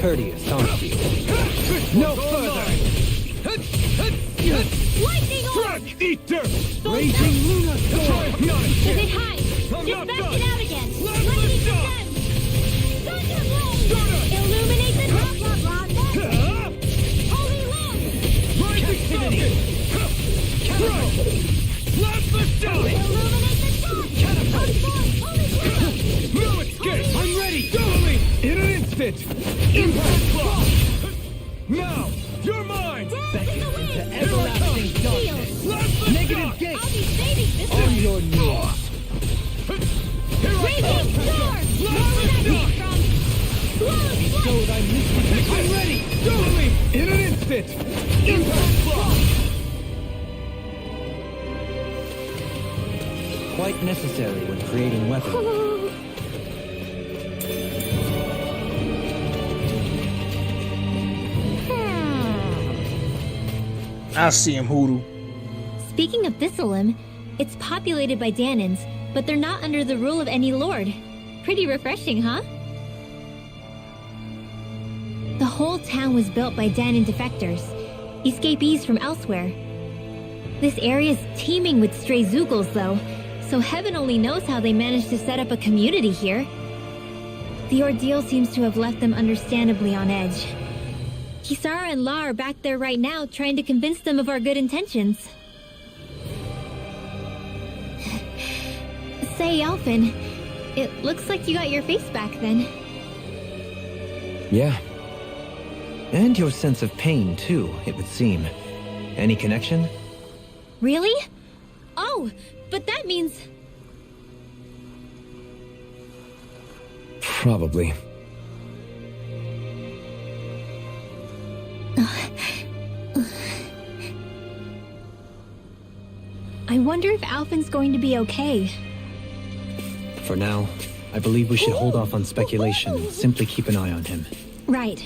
courteous, aren't you? No further! Lightning orb! Eat dirt! Raging Luna Storm! If it hides, just back it out again! Lightning descend! Thunder blade! Illuminate the top! Holy Lord! Rising Falcon! Blast the stone! Illuminate the top! Transform! Holy Lord! No escape! I'm ready! Follow me! In an instant! Impact Claw! Now! You're mine! Dance in the wind! To everlasting darkness! Shield! Blast the Negative stone! gate! I'll be saving this On one! your knees! Here I Raging come! storm! Where would that come from? Flawless So flight! thy mystery! I'm ready! Follow me! In an instant! Impact Claw! Quite necessary when creating weapons. I see him, Hoodoo. Speaking of Thistleum, it's populated by Danans, but they're not under the rule of any lord. Pretty refreshing, huh? The whole town was built by Danan defectors, escapees from elsewhere. This area's teeming with stray Zeugles, though, so heaven only knows how they managed to set up a community here. The ordeal seems to have left them understandably on edge. Kisara and La are back there right now trying to convince them of our good intentions. Say, Alphen, it looks like you got your face back then. Yeah. And your sense of pain, too, it would seem. Any connection? Really? Oh, but that means... Probably. I wonder if Alphen's going to be okay. For now, I believe we should hold off on speculation and simply keep an eye on him. Right.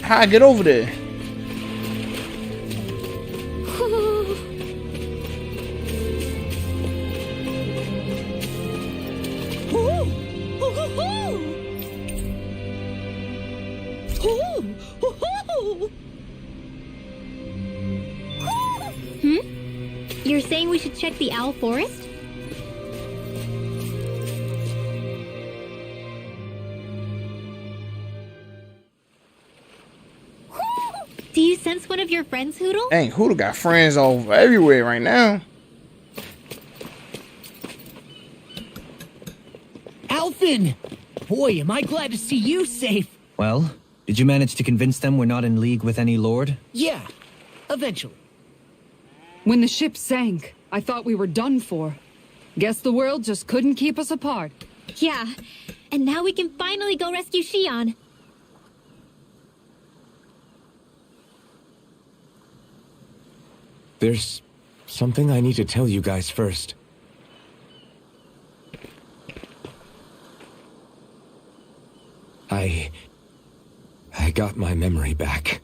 How I get over there? You're saying we should check the Owl Forest? Do you sense one of your friends, Hoodle? Dang, Hoodoo got friends all everywhere right now. Alphen! Boy, am I glad to see you safe. Well, did you manage to convince them we're not in league with any lord? Yeah, eventually. When the ship sank, I thought we were done for. Guess the world just couldn't keep us apart. Yeah, and now we can finally go rescue Shion. There's something I need to tell you guys first. I got my memory back.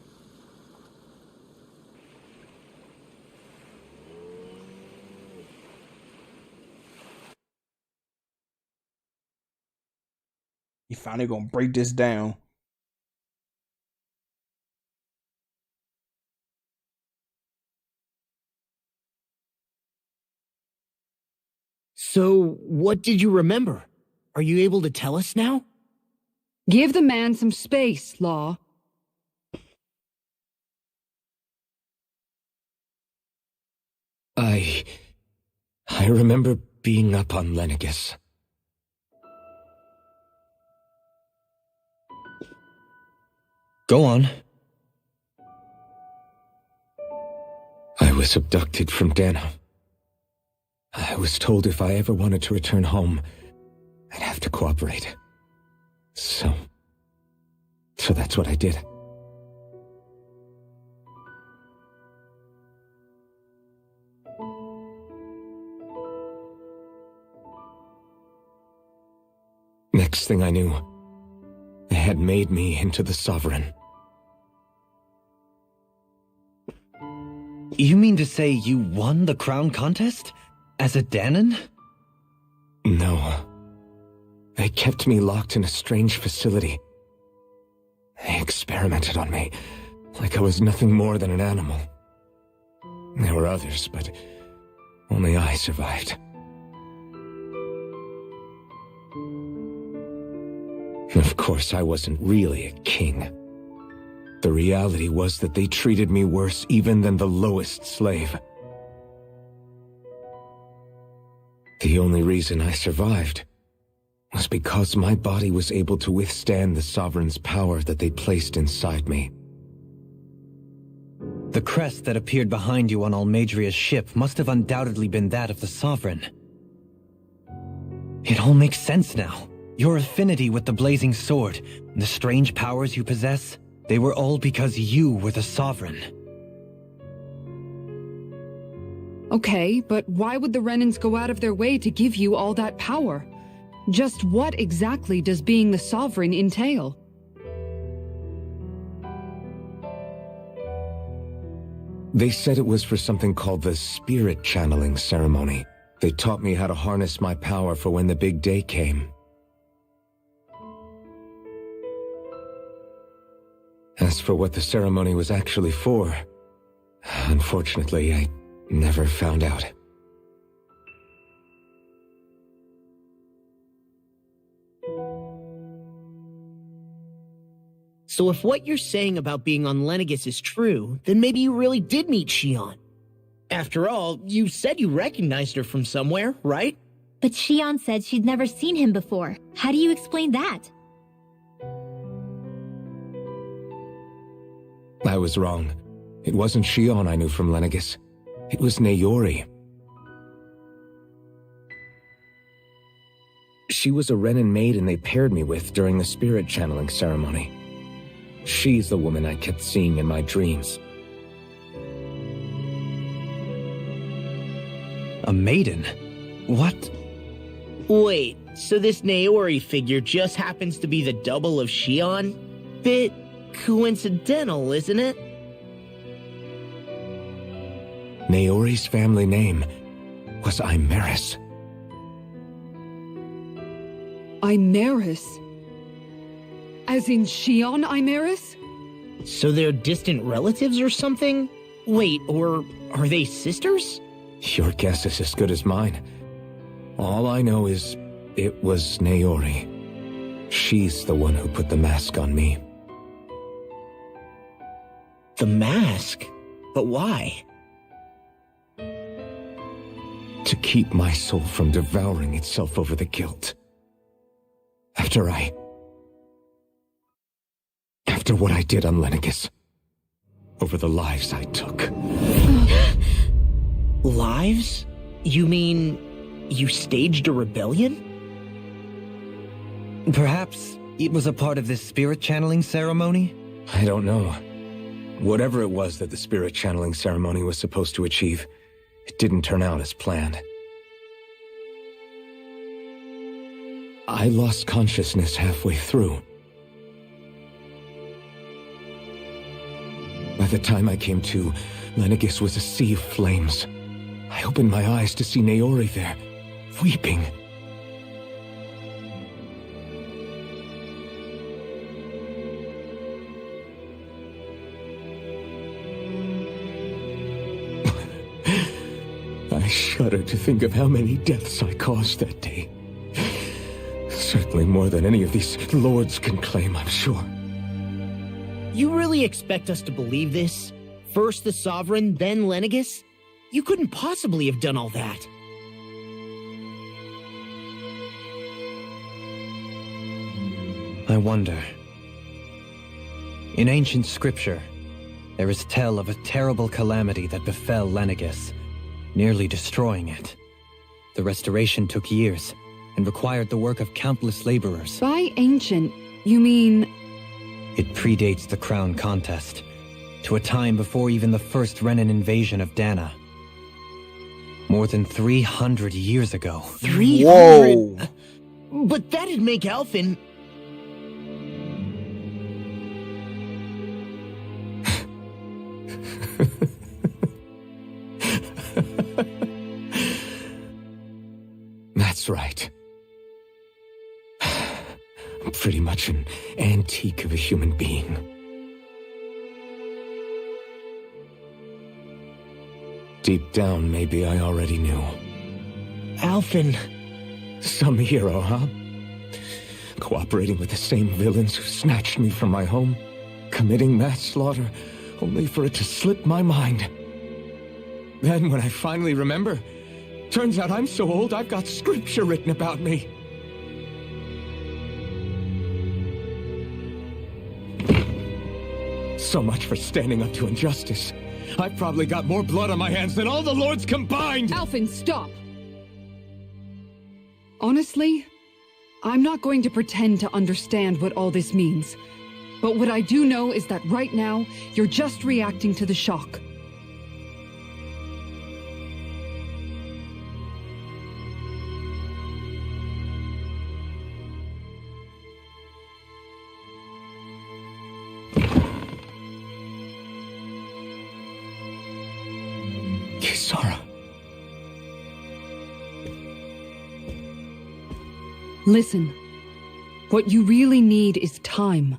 He finally gonna break this down. So, what did you remember? Are you able to tell us now? Give the man some space, Law. I remember being up on Lenegis. Go on. I was abducted from Dana. I was told if I ever wanted to return home, I'd have to cooperate. So that's what I did. Next thing I knew, they had made me into the Sovereign. You mean to say you won the crown contest? As a Danon? No. They kept me locked in a strange facility. They experimented on me, like I was nothing more than an animal. There were others, but only I survived. Of course, I wasn't really a king. The reality was that they treated me worse even than the lowest slave. The only reason I survived was because my body was able to withstand the Sovereign's power that they placed inside me. The crest that appeared behind you on Almadria's ship must have undoubtedly been that of the Sovereign. It all makes sense now. Your affinity with the Blazing Sword, and the strange powers you possess, they were all because you were the Sovereign. Okay, but why would the Renans go out of their way to give you all that power? Just what exactly does being the Sovereign entail? They said it was for something called the Spirit Channeling Ceremony. They taught me how to harness my power for when the big day came. As for what the ceremony was actually for, unfortunately, I never found out. So if what you're saying about being on Lenegis is true, then maybe you really did meet Xion. After all, you said you recognized her from somewhere, right? But Xion said she'd never seen him before. How do you explain that? I was wrong. It wasn't Xion I knew from Lenegis. It was Naori. She was a Renan maiden they paired me with during the spirit channeling ceremony. She's the woman I kept seeing in my dreams. A maiden? What? Wait, so this Naori figure just happens to be the double of Xion? Bit coincidental, isn't it? Naori's family name was Imeris. Imeris? As in Xion Imeris? So they're distant relatives or something? Wait, or are they sisters? Your guess is as good as mine. All I know is it was Naori. She's the one who put the mask on me. The mask? But why? To keep my soul from devouring itself over the guilt. After what I did on Lenegis. Over the lives I took. Lives? You mean you staged a rebellion? Perhaps it was a part of this spirit channeling ceremony? I don't know. Whatever it was that the spirit channeling ceremony was supposed to achieve, it didn't turn out as planned. I lost consciousness halfway through. By the time I came to, Lenegis was a sea of flames. I opened my eyes to see Naori there, weeping. I shudder to think of how many deaths I caused that day. Certainly more than any of these lords can claim, I'm sure. You really expect us to believe this? First the Sovereign, then Lenegis? You couldn't possibly have done all that. I wonder. In ancient scripture, there is tell of a terrible calamity that befell Lenegis, nearly destroying it. The restoration took years, and required the work of countless laborers. By ancient, you mean... It predates the crown contest, to a time before even the first Renan invasion of Dana. More than 300 years ago. 300? Whoa. But that'd make Alphen... That's right. I'm pretty much an antique of a human being. Deep down, maybe I already knew. Alphen, Some hero, huh? Cooperating with the same villains who snatched me from my home, committing mass slaughter, only for it to slip my mind. Then when I finally remember, turns out I'm so old I've got scripture written about me. So much for standing up to injustice. I've probably got more blood on my hands than all the lords combined! Alphen, stop! Honestly, I'm not going to pretend to understand what all this means. But what I do know is that right now, you're just reacting to the shock. Kisara. Listen, what you really need is time.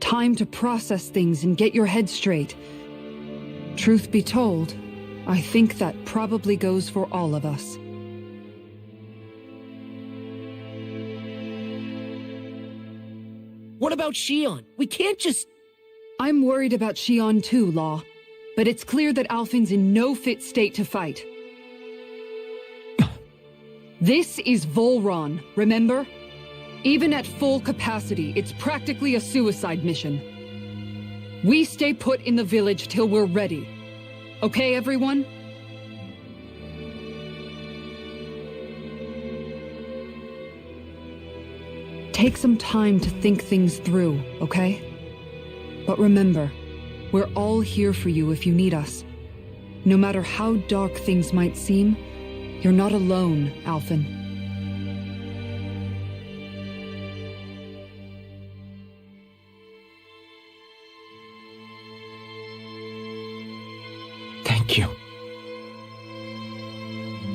Time to process things and get your head straight. Truth be told, I think that probably goes for all of us. what about Shion? We can't just... I'm worried about Shion too, Law. But it's clear that Alphen's in no fit state to fight. This is Volron, remember? Even at full capacity, it's practically a suicide mission. We stay put in the village till we're ready. Okay, everyone? Take some time to think things through, okay? But remember, we're all here for you if you need us. No matter how dark things might seem, you're not alone, Alphen. Thank you.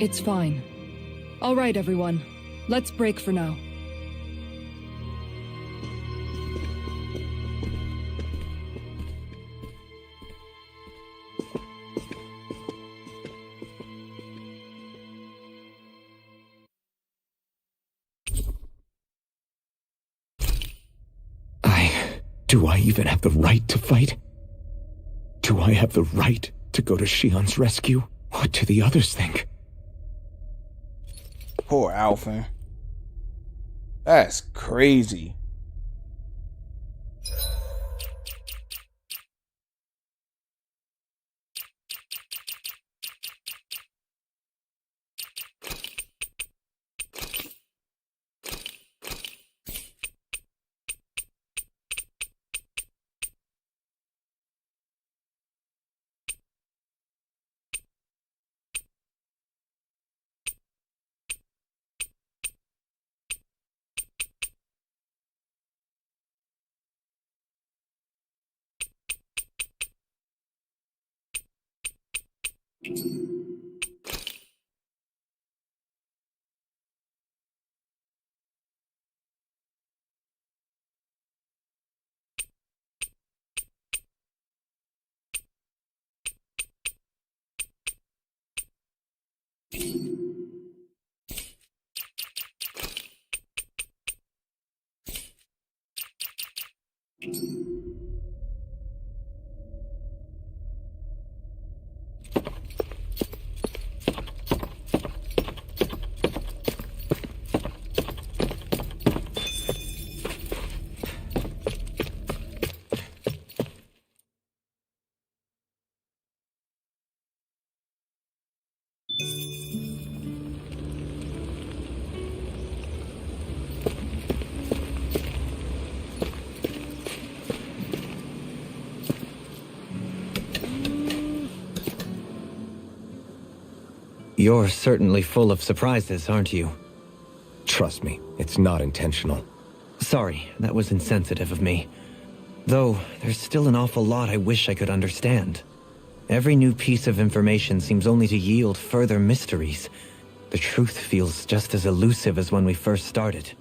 It's fine. All right, everyone. Let's break for now. Do I even have the right to fight? Do I have the right to go to Shion's rescue? What do the others think? Poor Alphen. That's crazy. You're certainly full of surprises, aren't you? Trust me, it's not intentional. Sorry, that was insensitive of me. Though, there's still an awful lot I wish I could understand. Every new piece of information seems only to yield further mysteries. The truth feels just as elusive as when we first started.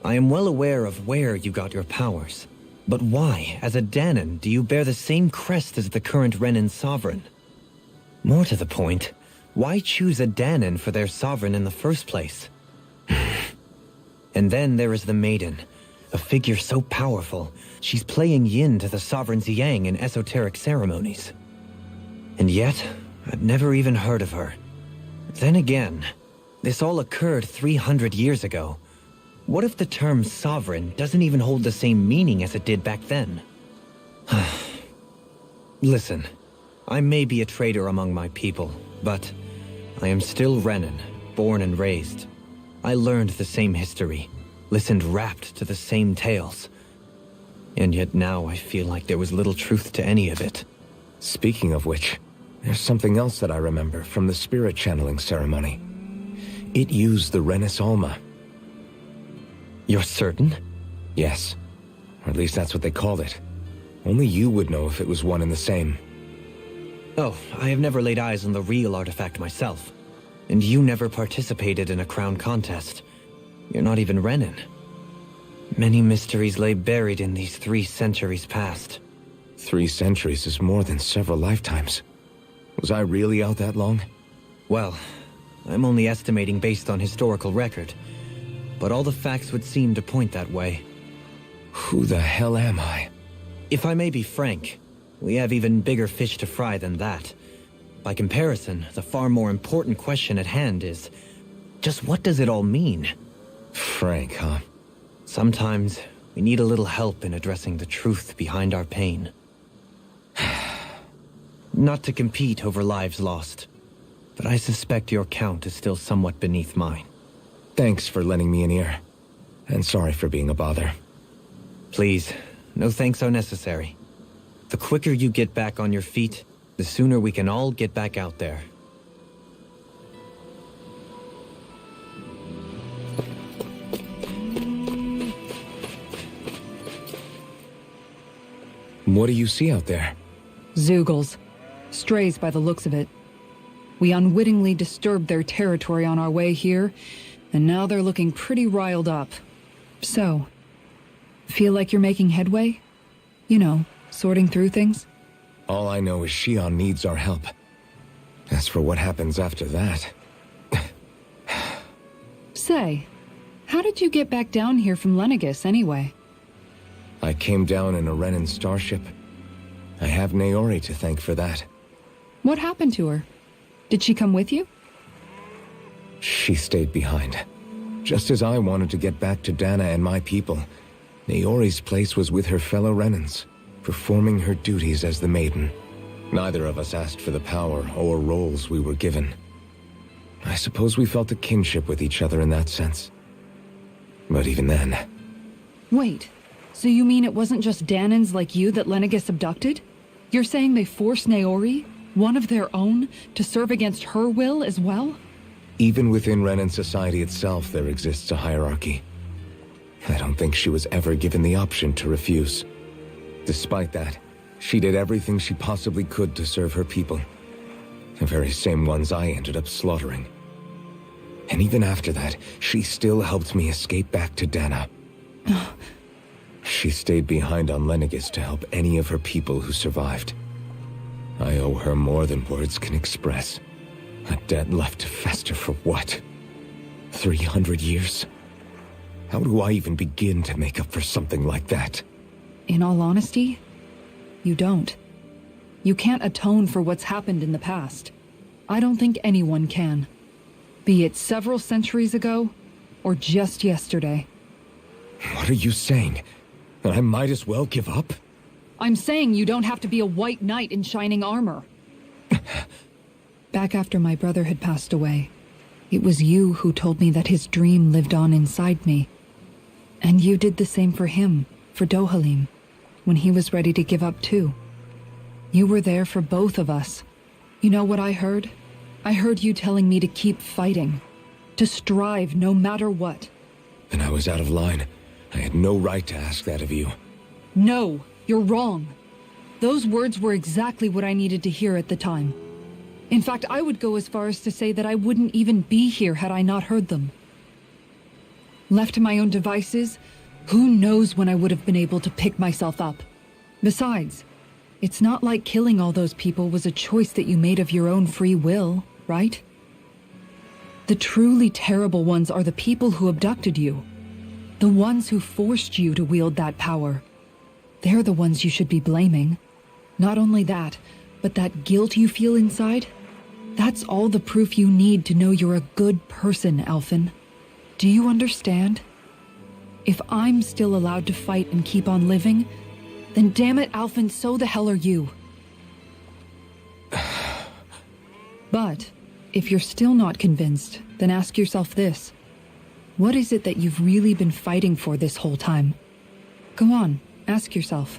I am well aware of where you got your powers, but why, as a Dahnan, do you bear the same crest as the current Renan sovereign? More to the point, why choose a Dahnan for their sovereign in the first place? And then there is the Maiden, a figure so powerful, she's playing yin to the sovereign's yang in esoteric ceremonies. And yet, I've never even heard of her. Then again, this all occurred 300 years ago. What if the term sovereign doesn't even hold the same meaning as it did back then? Listen, I may be a traitor among my people, but I am still Renan, born and raised. I learned the same history, listened rapt to the same tales. And yet now I feel like there was little truth to any of it. Speaking of which, there's something else that I remember from the spirit channeling ceremony. It used the Renis Alma. You're certain? Yes. Or at least that's what they called it. Only you would know if it was one and the same. Oh, I have never laid eyes on the real artifact myself. And you never participated in a crown contest. You're not even Renan. Many mysteries lay buried in these 3 centuries past. 3 centuries is more than several lifetimes. Was I really out that long? Well, I'm only estimating based on historical record. But all the facts would seem to point that way. Who the hell am I? If I may be frank, we have even bigger fish to fry than that. By comparison, the far more important question at hand is, just what does it all mean? Frank, huh? Sometimes, we need a little help in addressing the truth behind our pain. Not to compete over lives lost, but I suspect your count is still somewhat beneath mine. Thanks for lending me an ear. And sorry for being a bother. Please, no thanks are necessary. The quicker you get back on your feet, the sooner we can all get back out there. What do you see out there? Zeugles. Strays by the looks of it. We unwittingly disturbed their territory on our way here, and now they're looking pretty riled up. So, feel like you're making headway? You know, sorting through things? All I know is Shion needs our help. As for what happens after that... Say, how did you get back down here from Lenegis anyway? I came down in a Renan starship. I have Naori to thank for that. What happened to her? Did she come with you? She stayed behind. Just as I wanted to get back to Dana and my people, Naori's place was with her fellow Renans, performing her duties as the Maiden. Neither of us asked for the power or roles we were given. I suppose we felt a kinship with each other in that sense. But even then... Wait, so you mean it wasn't just Danans like you that Lenegis abducted? You're saying they forced Naori, one of their own, to serve against her will as well? Even within Renan society itself, there exists a hierarchy. I don't think she was ever given the option to refuse. Despite that, she did everything she possibly could to serve her people. The very same ones I ended up slaughtering. And even after that, she still helped me escape back to Dana. She stayed behind on Lenegis to help any of her people who survived. I owe her more than words can express. A debt left to fester for what? 300 years? How do I even begin to make up for something like that? In all honesty, you don't. You can't atone for what's happened in the past. I don't think anyone can. Be it several centuries ago, or just yesterday. What are you saying? That I might as well give up? I'm saying you don't have to be a white knight in shining armor. Back after my brother had passed away, it was you who told me that his dream lived on inside me. And you did the same for him, for Dohalim, when he was ready to give up too. You were there for both of us. You know what I heard? I heard you telling me to keep fighting, to strive no matter what. Then I was out of line. I had no right to ask that of you. No, you're wrong. Those words were exactly what I needed to hear at the time. In fact, I would go as far as to say that I wouldn't even be here had I not heard them. Left to my own devices, who knows when I would have been able to pick myself up. Besides, it's not like killing all those people was a choice that you made of your own free will, right? The truly terrible ones are the people who abducted you. The ones who forced you to wield that power. They're the ones you should be blaming. Not only that, but that guilt you feel inside, that's all the proof you need to know you're a good person, Alphen. Do you understand? If I'm still allowed to fight and keep on living, then damn it, Alphen, so the hell are you. But, if you're still not convinced, then ask yourself this. What is it that you've really been fighting for this whole time? Go on, ask yourself.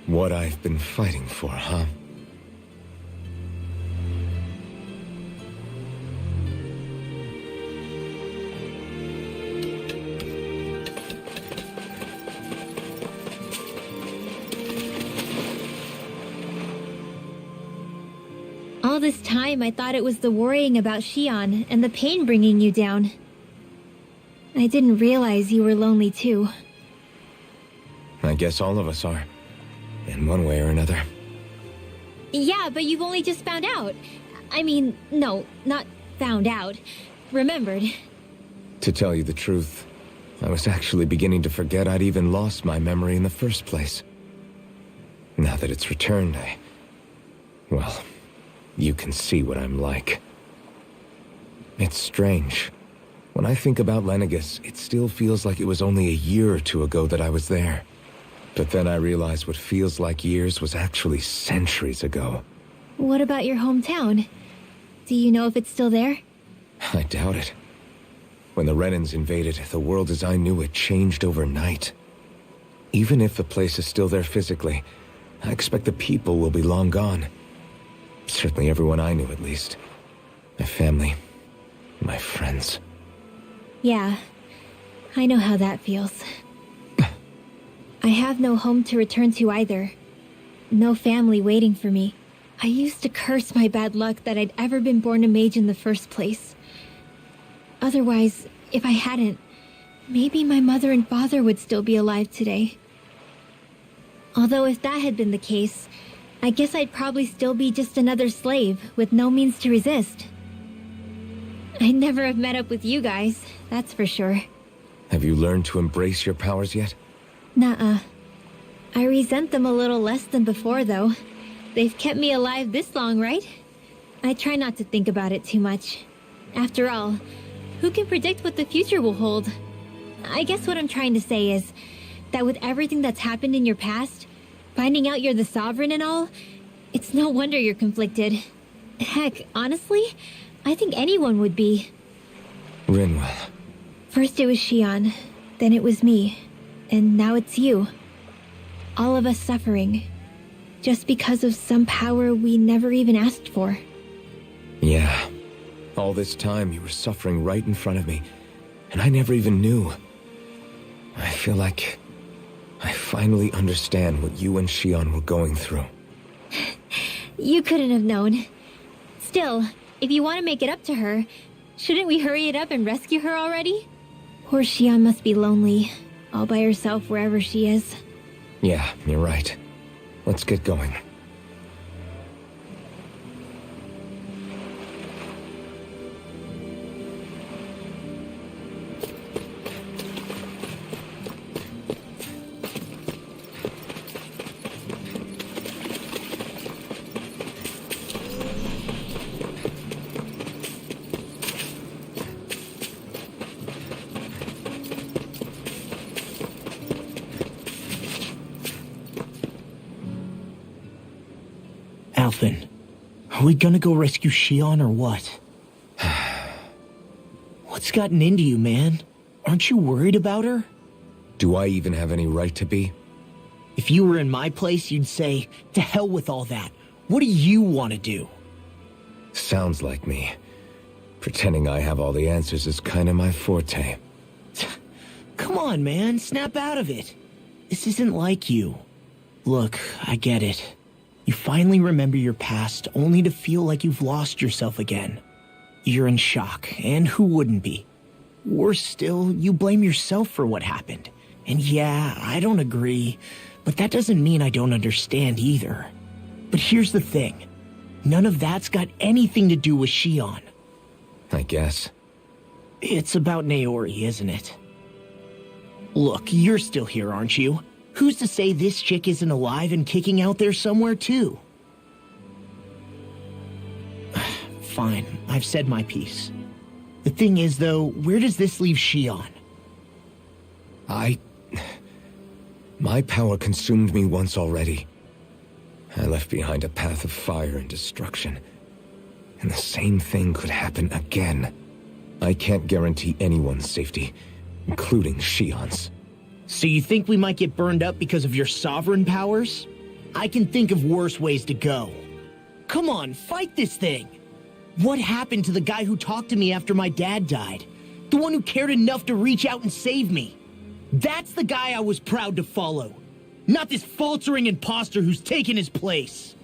What I've been fighting for, huh? All this time, I thought it was the worrying about Xion and the pain bringing you down. I didn't realize you were lonely too. I guess all of us are. In one way or another. Yeah, but you've only just found out. I mean, no, not found out. Remembered. To tell you the truth, I was actually beginning to forget I'd even lost my memory in the first place. Now that it's returned, well, you can see what I'm like. It's strange. When I think about Lenegis, it still feels like it was only a year or two ago that I was there. But then I realized what feels like years was actually centuries ago. What about your hometown? Do you know if it's still there? I doubt it. When the Renans invaded, the world as I knew it changed overnight. Even if the place is still there physically, I expect the people will be long gone. Certainly everyone I knew, at least. My family, my friends. Yeah, I know how that feels. I have no home to return to either. No family waiting for me. I used to curse my bad luck that I'd ever been born a mage in the first place. Otherwise, if I hadn't, maybe my mother and father would still be alive today. Although if that had been the case, I guess I'd probably still be just another slave with no means to resist. I'd never have met up with you guys, that's for sure. Have you learned to embrace your powers yet? Nuh-uh. I resent them a little less than before, though. They've kept me alive this long, right? I try not to think about it too much. After all, who can predict what the future will hold? I guess what I'm trying to say is that with everything that's happened in your past, finding out you're the Sovereign and all, it's no wonder you're conflicted. Heck, honestly, I think anyone would be. Rinwell. First it was Xion, then it was me, and now it's you. All of us suffering, just because of some power we never even asked for. Yeah. All this time you were suffering right in front of me, and I never even knew. I feel like I finally understand what you and Xion were going through. You couldn't have known. Still, if you want to make it up to her, shouldn't we hurry it up and rescue her already? Poor Xion must be lonely, all by herself wherever she is. Yeah, you're right. Let's get going. Alphen, are we gonna go rescue Xion or what? What's gotten into you, man? Aren't you worried about her? Do I even have any right to be? If you were in my place, you'd say, to hell with all that. What do you want to do? Sounds like me. Pretending I have all the answers is kind of my forte. Come on, man, snap out of it. This isn't like you. Look, I get it. You finally remember your past, only to feel like you've lost yourself again. You're in shock, and who wouldn't be? Worse still, you blame yourself for what happened. And yeah, I don't agree, but that doesn't mean I don't understand either. But here's the thing. None of that's got anything to do with Shion. I guess. It's about Naori, isn't it? Look, you're still here, aren't you? Who's to say this chick isn't alive and kicking out there somewhere, too? Fine, I've said my piece. The thing is, though, where does this leave Shion? My power consumed me once already. I left behind a path of fire and destruction. And the same thing could happen again. I can't guarantee anyone's safety, including Shion's. So you think we might get burned up because of your sovereign powers? I can think of worse ways to go. Come on, fight this thing! What happened to the guy who talked to me after my dad died? The one who cared enough to reach out and save me? That's the guy I was proud to follow. Not this faltering imposter who's taken his place.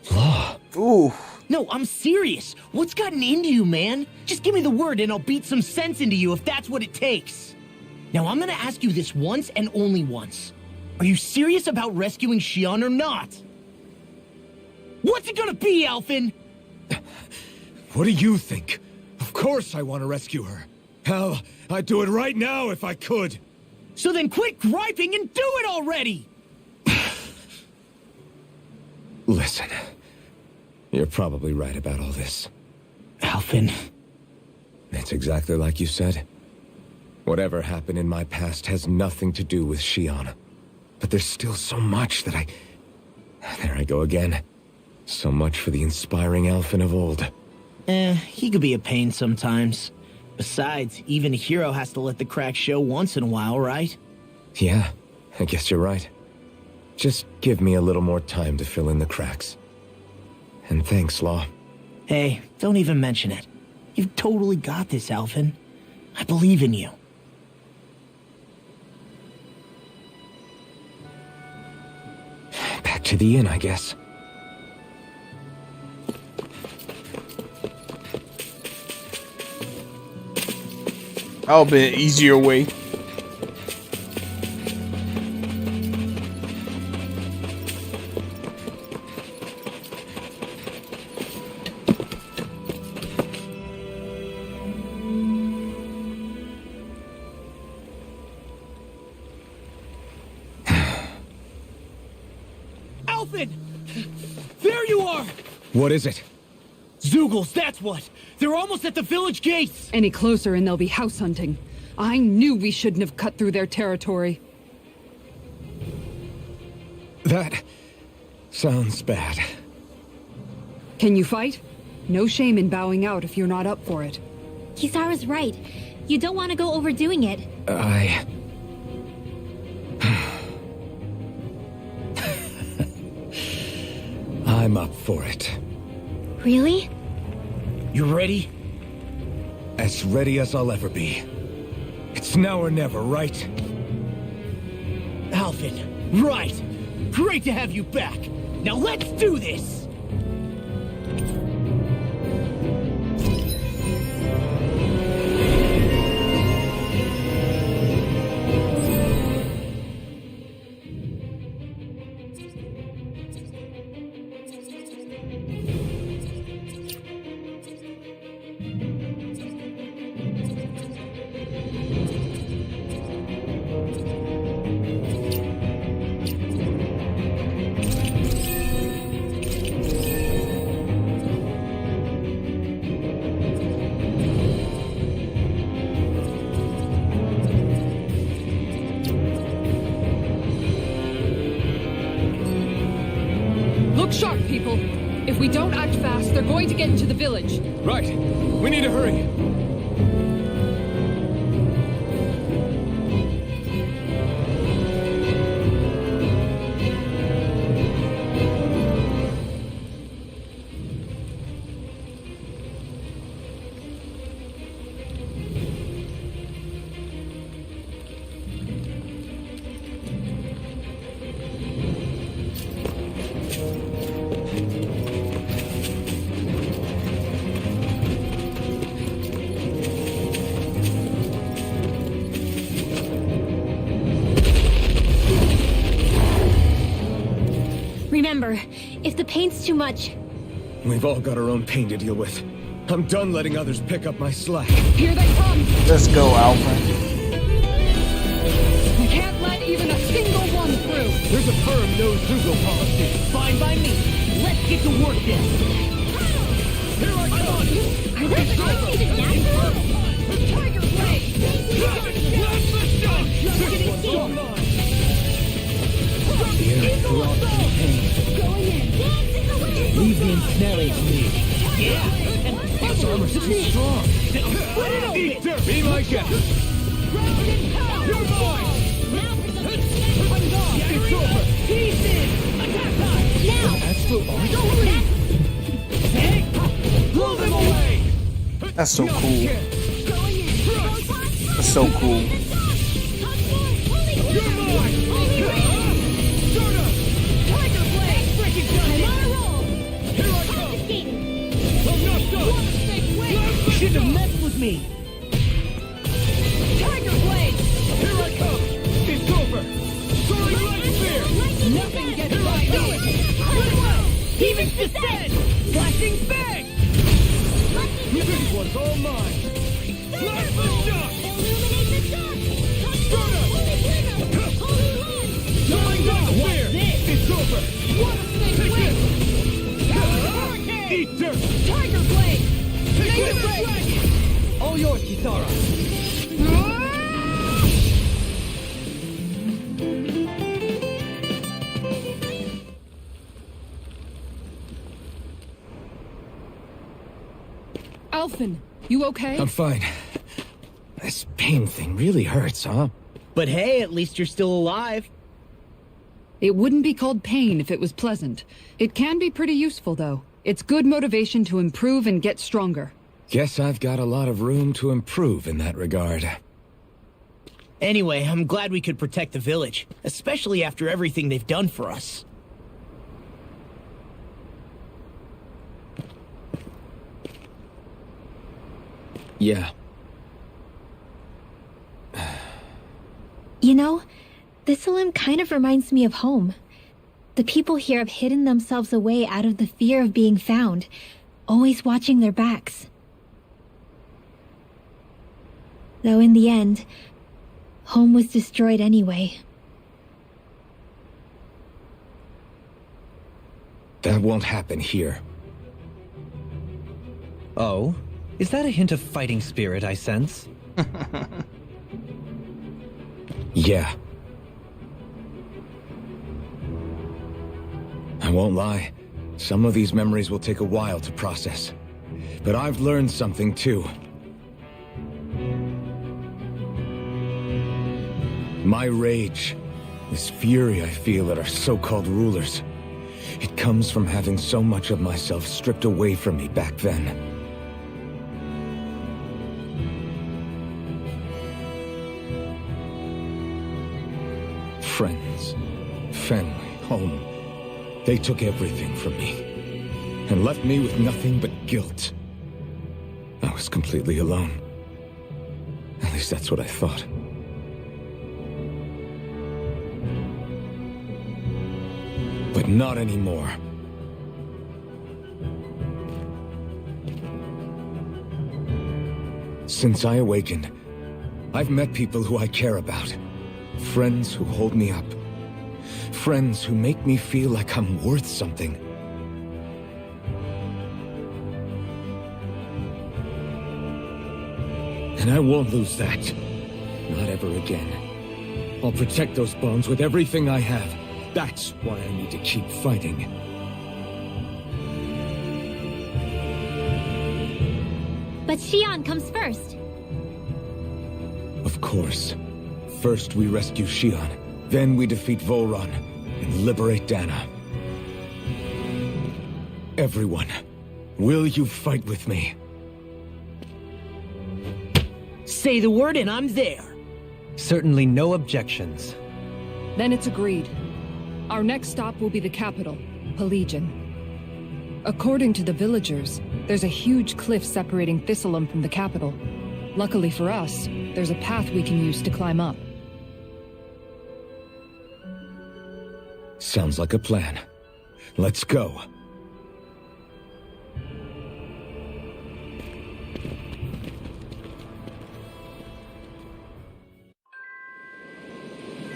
Law. Ooh. No, I'm serious. What's gotten into you, man? Just give me the word and I'll beat some sense into you if that's what it takes. Now, I'm gonna ask you this once and only once. Are you serious about rescuing Shion or not? What's it gonna be, Alphen? What do you think? Of course I want to rescue her. Hell, I'd do it right now if I could. So then quit griping and do it already! Listen, you're probably right about all this. Alphen. It's exactly like you said. Whatever happened in my past has nothing to do with Shion. But there's still so much that There I go again. So much for the inspiring Alphen of old. He could be a pain sometimes. Besides, even a hero has to let the cracks show once in a while, right? Yeah, I guess you're right. Just give me a little more time to fill in the cracks. And thanks, Law. Hey, don't even mention it. You've totally got this, Alphen. I believe in you. Back to the inn, I guess. That'll be an easier way. Alphen! There you are! What is it? Zeugles, that's what! They're almost at the village gates! Any closer and they'll be house hunting. I knew we shouldn't have cut through their territory. That sounds bad. Can you fight? No shame in bowing out if you're not up for it. Kisara's right. You don't want to go overdoing it. I'm up for it. Really? You ready? As ready as I'll ever be. It's now or never, right? Alphen, right! Great to have you back! Now let's do this! Look sharp, people. If we don't act fast, they're going to get into the village. Right. We need to hurry. whatever. If the pain's too much... We've all got our own pain to deal with. I'm done letting others pick up my slack. Here they come! Let's go, Alpha. We can't let even a single one through! There's a firm no-Zoogle policy. Fine by me. Let's get to work then. Here I come! Are they even natural? Tiger Blade! Leave the ensnaring to me. Yeah. This armor's too strong. Eat dirt! Be my guest! You're mine! It's over! Astral Arch? Blow them away! That's so cool. That's so cool. You're mine! Here I come! I'm not done! You shouldn't have messed with me. Tiger Blade! Here I come! It's over! Soaring light spear! Nothing gets by me! Even descend! Flashing bang! This one's all mine! Light the shock! Soaring light spear! It's over! Eat dirt! Tiger Blade! Take it! All yours, Kisara. Alphen, you okay? I'm fine. This pain thing really hurts, huh? But hey, at least you're still alive. It wouldn't be called pain if it was pleasant. It can be pretty useful, though. It's good motivation to improve and get stronger. Guess I've got a lot of room to improve in that regard. Anyway, I'm glad we could protect the village, especially after everything they've done for us. Yeah. You know, Thistleum kind of reminds me of home. The people here have hidden themselves away out of the fear of being found, always watching their backs. Though in the end, home was destroyed anyway. That won't happen here. Oh? Is that a hint of fighting spirit I sense? Yeah. I won't lie. Some of these memories will take a while to process. But I've learned something too. My rage, this fury I feel at our so-called rulers, it comes from having so much of myself stripped away from me back then. Friends, family, home. They took everything from me, and left me with nothing but guilt. I was completely alone. At least that's what I thought. But not anymore. Since I awakened, I've met people who I care about. Friends who hold me up. Friends who make me feel like I'm worth something. And I won't lose that. Not ever again. I'll protect those bones with everything I have. That's why I need to keep fighting. But Xion comes first. Of course. First we rescue Xion, then we defeat Volron and liberate Dana. Everyone, will you fight with me? Say the word and I'm there. Certainly no objections. Then it's agreed. Our next stop will be the capital, Pelegion. According to the villagers, there's a huge cliff separating Thistleum from the capital. Luckily for us, there's a path we can use to climb up. Sounds like a plan. Let's go.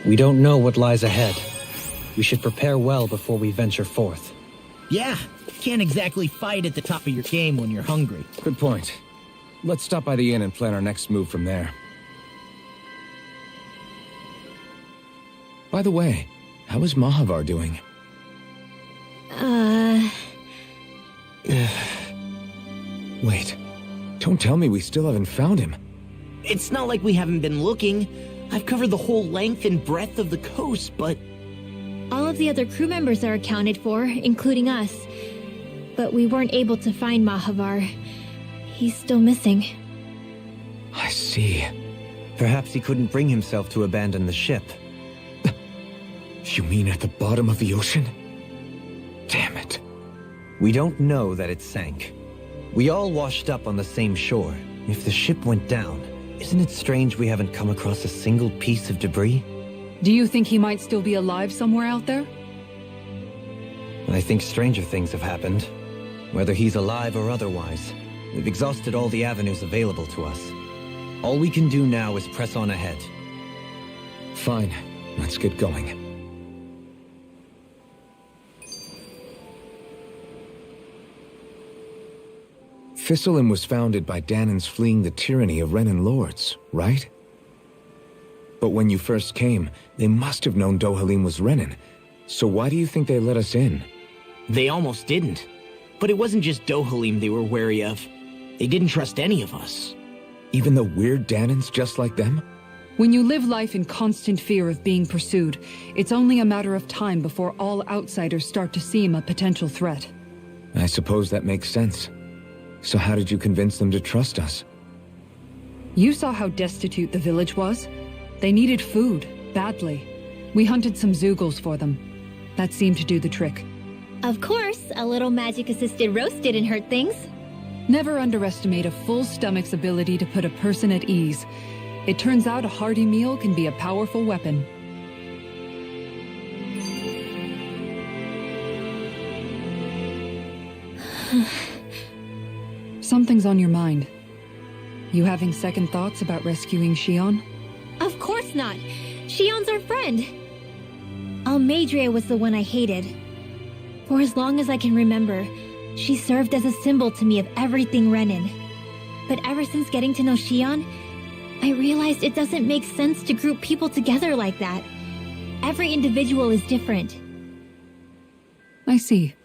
We don't know what lies ahead. We should prepare well before we venture forth. Yeah, can't exactly fight at the top of your game when you're hungry. Good point. Let's stop by the inn and plan our next move from there. By the way, how is Mahavar doing? Wait, don't tell me we still haven't found him. It's not like we haven't been looking. I've covered the whole length and breadth of the coast, but... All of the other crew members are accounted for, including us. But we weren't able to find Mahavar. He's still missing. I see. Perhaps he couldn't bring himself to abandon the ship. You mean at the bottom of the ocean? Damn it. We don't know that it sank. We all washed up on the same shore. If the ship went down, isn't it strange we haven't come across a single piece of debris? Do you think he might still be alive somewhere out there? I think stranger things have happened. Whether he's alive or otherwise, we've exhausted all the avenues available to us. All we can do now is press on ahead. Fine, let's get going. Thistleim was founded by Danans fleeing the tyranny of Renan lords, right? But when you first came, they must have known Dohalim was Renan. So why do you think they let us in? They almost didn't. But it wasn't just Dohalim they were wary of. They didn't trust any of us. Even the weird Danans just like them? When you live life in constant fear of being pursued, it's only a matter of time before all outsiders start to seem a potential threat. I suppose that makes sense. So how did you convince them to trust us? You saw how destitute the village was. They needed food, badly. We hunted some Zeugles for them. That seemed to do the trick. Of course, a little magic-assisted roast didn't hurt things. Never underestimate a full stomach's ability to put a person at ease. It turns out a hearty meal can be a powerful weapon. Something's on your mind. You having second thoughts about rescuing Shion? Of course not. Shion's our friend. Almeidrea was the one I hated. For as long as I can remember, she served as a symbol to me of everything Renan. But ever since getting to know Shion, I realized it doesn't make sense to group people together like that. Every individual is different. I see.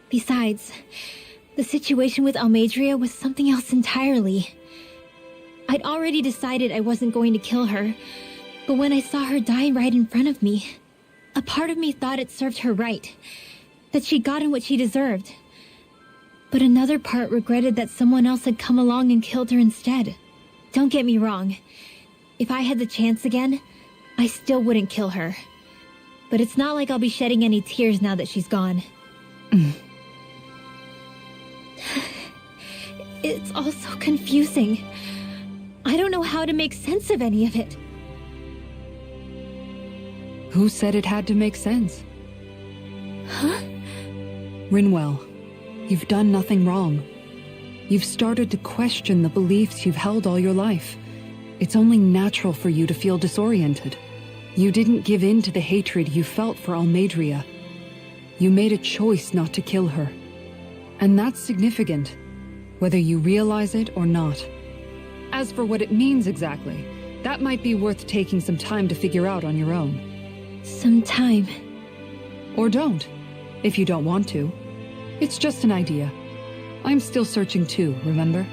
Besides, the situation with Almeidrea was something else entirely. I'd already decided I wasn't going to kill her, but when I saw her die right in front of me, a part of me thought it served her right, that she'd gotten what she deserved. But another part regretted that someone else had come along and killed her instead. Don't get me wrong. If I had the chance again, I still wouldn't kill her. But it's not like I'll be shedding any tears now that she's gone. It's all so confusing. I don't know how to make sense of any of it. Who said it had to make sense? Huh? Rinwell, you've done nothing wrong. You've started to question the beliefs you've held all your life. It's only natural for you to feel disoriented. You didn't give in to the hatred you felt for Almeidrea. You made a choice not to kill her. And that's significant, whether you realize it or not. As for what it means exactly, that might be worth taking some time to figure out on your own. Some time. Or don't, if you don't want to. It's just an idea. I'm still searching too, remember?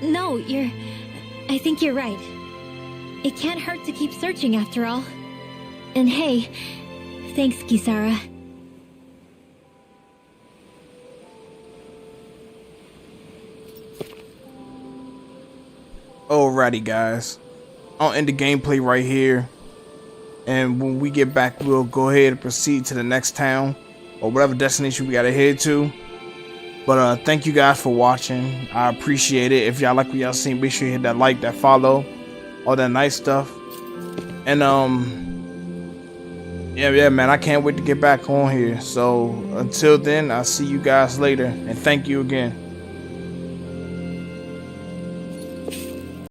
No, I think you're right. It can't hurt to keep searching after all. And hey, thanks, Kisara. Alrighty, guys. I'll end the gameplay right here. And when we get back, we'll go ahead and proceed to the next town or whatever destination we gotta head to. But thank you guys for watching. I appreciate it. If y'all like what y'all seen, make sure you hit that like, that follow, all that nice stuff. And Yeah, man. I can't wait to get back on here. So until then, I'll see you guys later. And thank you again.